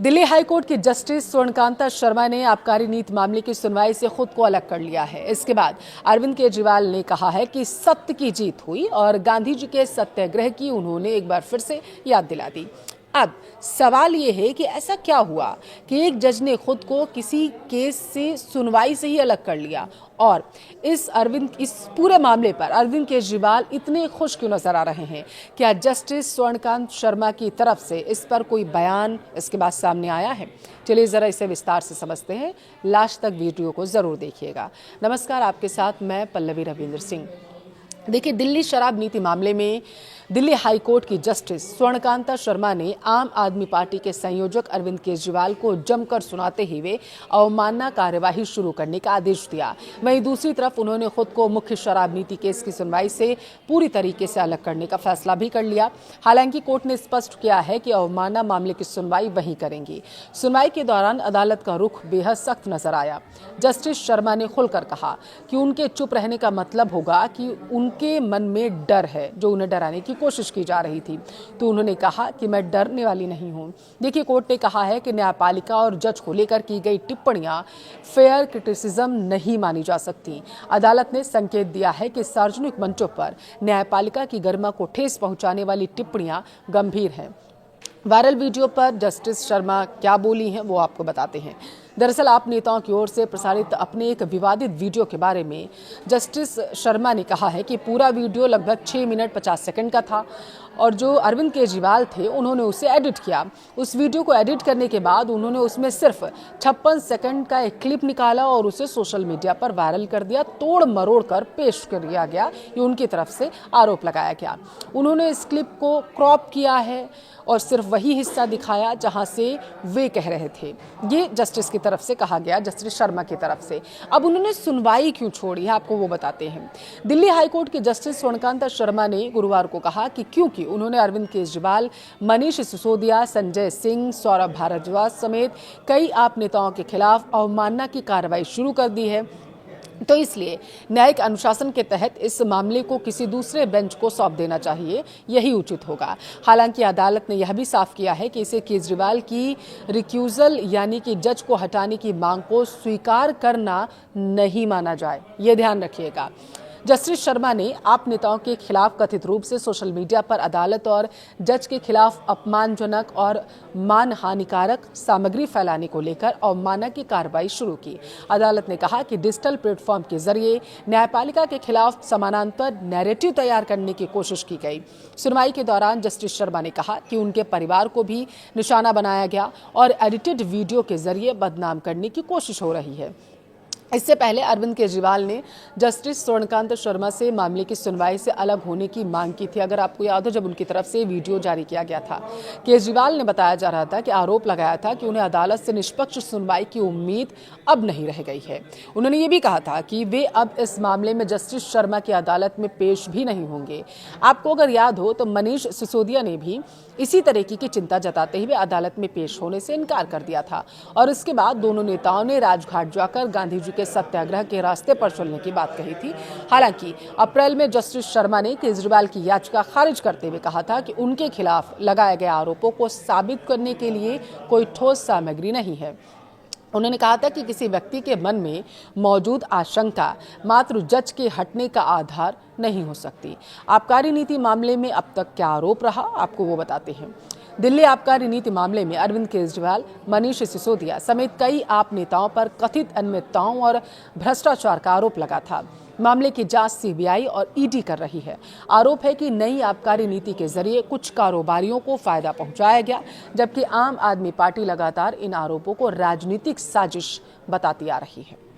Delhi high court की justice स्वर्णकांता Sharma ने आबकारी नीति मामले की सुनवाई से खुद को अलग कर लिया है। इसके बाद अरविंद केजरीवाल ने कहा है कि सत्य की जीत हुई और गांधी जी के सत्याग्रह की उन्होंने एक बार फिर से याद दिला दी। अब सवाल ये है कि ऐसा क्या हुआ कि एक जज ने खुद को किसी केस से सुनवाई से ही अलग कर लिया और इस पूरे मामले पर अरविंद केजरीवाल इतने खुश क्यों नजर आ रहे हैं। क्या जस्टिस स्वर्णकांत शर्मा की तरफ से इस पर कोई बयान इसके बाद सामने आया है? चलिए जरा इसे विस्तार से समझते हैं। लास्ट तक वीडियो को जरूर देखिएगा। नमस्कार, आपके साथ मैं पल्लवी रविंद्र सिंह। देखिए, दिल्ली शराब नीति मामले में दिल्ली हाईकोर्ट की जस्टिस स्वर्णकांता शर्मा ने आम आदमी पार्टी के संयोजक अरविंद केजरीवाल को जमकर सुनाते हुए अवमानना कार्यवाही शुरू करने का आदेश दिया। वहीं दूसरी तरफ उन्होंने खुद को मुख्य शराब नीति केस की सुनवाई से पूरी तरीके से अलग करने का फैसला भी कर लिया। हालांकि कोर्ट ने स्पष्ट किया है कि अवमानना मामले की सुनवाई वही करेंगी। सुनवाई के दौरान अदालत का रुख बेहद सख्त नजर आया। जस्टिस शर्मा ने खुलकर कहा कि उनके चुप रहने का मतलब होगा कि उनके मन में डर है, जो उन्हें डराने की कोशिश की जा रही थी। तो उन्होंने कहा कि मैं डरने वाली नहीं हूं। देखिए, कोर्ट ने कहा है कि न्यायपालिका और जज को लेकर की गई टिप्पणियां फेयर क्रिटिसिज्म नहीं मानी जा सकती। अदालत ने संकेत दिया है कि सार्वजनिक मंचों पर न्यायपालिका की गरिमा को ठेस पहुंचाने वाली टिप्पणियां गंभीर हैं। वायरल वीडियो पर जस्टिस शर्मा क्या बोली हैं वो आपको बताते हैं। दरअसल आप नेताओं की ओर से प्रसारित अपने एक विवादित वीडियो के बारे में जस्टिस शर्मा ने कहा है कि पूरा वीडियो लगभग 6 मिनट 50 सेकंड का था और जो अरविंद केजरीवाल थे उन्होंने उसे एडिट किया। उस वीडियो को एडिट करने के बाद उन्होंने उसमें सिर्फ 56 सेकंड का एक क्लिप निकाला और उसे सोशल मीडिया पर वायरल कर दिया। तोड़ मरोड़ कर पेश कर दिया गया, ये उनकी तरफ से आरोप लगाया गया। उन्होंने इस क्लिप को क्रॉप किया है और सिर्फ वही हिस्सा दिखाया जहां से वे कह रहे थे। ये जस्टिस की तरफ से कहा गया, जस्टिस शर्मा की तरफ से। अब उन्होंने सुनवाई क्यों छोड़ी है, आपको वो बताते हैं। दिल्ली हाईकोर्ट के जस्टिस स्वर्णकांता शर्मा ने गुरुवार को कहा कि क्योंकि उन्होंने अरविंद केजरीवाल, मनीष सिसोदिया, संजय सिंह, सौरभ भारद्वाज समेत कई आप नेताओं के खिलाफ अवमानना की कार्रवाई शुरू कर दी है, तो इसलिए न्यायिक अनुशासन के तहत इस मामले को किसी दूसरे बेंच को सौंप देना चाहिए, यही उचित होगा। हालांकि अदालत ने यह भी साफ किया है कि इसे केजरीवाल की रिक्यूजल यानी कि जज को हटाने की मांग को स्वीकार करना नहीं माना जाए, ये ध्यान रखिएगा। जस्टिस शर्मा ने आप नेताओं के खिलाफ कथित रूप से सोशल मीडिया पर अदालत और जज के खिलाफ अपमानजनक और मानहानिकारक सामग्री फैलाने को लेकर अवमानना की कार्रवाई शुरू की। अदालत ने कहा कि डिजिटल प्लेटफॉर्म के जरिए न्यायपालिका के खिलाफ समानांतर नैरेटिव तैयार करने की कोशिश की गई। सुनवाई के दौरान जस्टिस शर्मा ने कहा कि उनके परिवार को भी निशाना बनाया गया और एडिटेड वीडियो के जरिए बदनाम करने की कोशिश हो रही है। इससे पहले अरविंद केजरीवाल ने जस्टिस स्वर्णकांत शर्मा से मामले की सुनवाई से अलग होने की मांग की थी। अगर आपको याद हो, जब उनकी तरफ से वीडियो जारी किया गया था, केजरीवाल ने बताया जा रहा था कि आरोप लगाया था कि उन्हें अदालत से निष्पक्ष सुनवाई की उम्मीद अब नहीं रह गई है। उन्होंने ये भी कहा था कि वे अब इस मामले में जस्टिस शर्मा की अदालत में पेश भी नहीं होंगे। आपको अगर याद हो तो मनीष सिसोदिया ने भी इसी तरीके की चिंता जताते हुए अदालत में पेश होने से इनकार कर दिया था और इसके बाद दोनों नेताओं ने राजघाट जाकर गांधी जी के सत्याग्रह के रास्ते पर चलने की बात कही थी। हालांकि अप्रैल में जस्टिस शर्मा ने केजरीवाल की याचिका खारिज करते हुए कहा था कि उनके खिलाफ लगाए गए आरोपों को साबित करने के लिए कोई ठोस सामग्री नहीं है। उन्होंने कहा था कि किसी व्यक्ति के मन में मौजूद आशंका मात्र जज के हटने का आधार नहीं हो सकती। आबकारी नीति मामले में अब तक क्या आरोप रहा, आपको वो बताते हैं। दिल्ली आबकारी नीति मामले में अरविंद केजरीवाल, मनीष सिसोदिया समेत कई आप नेताओं पर कथित अनियमितताओं और भ्रष्टाचार का आरोप लगा था। मामले की जांच सीबीआई और ईडी कर रही है। आरोप है कि नई आबकारी नीति के जरिए कुछ कारोबारियों को फायदा पहुंचाया गया, जबकि आम आदमी पार्टी लगातार इन आरोपों को राजनीतिक साजिश बताती आ रही है।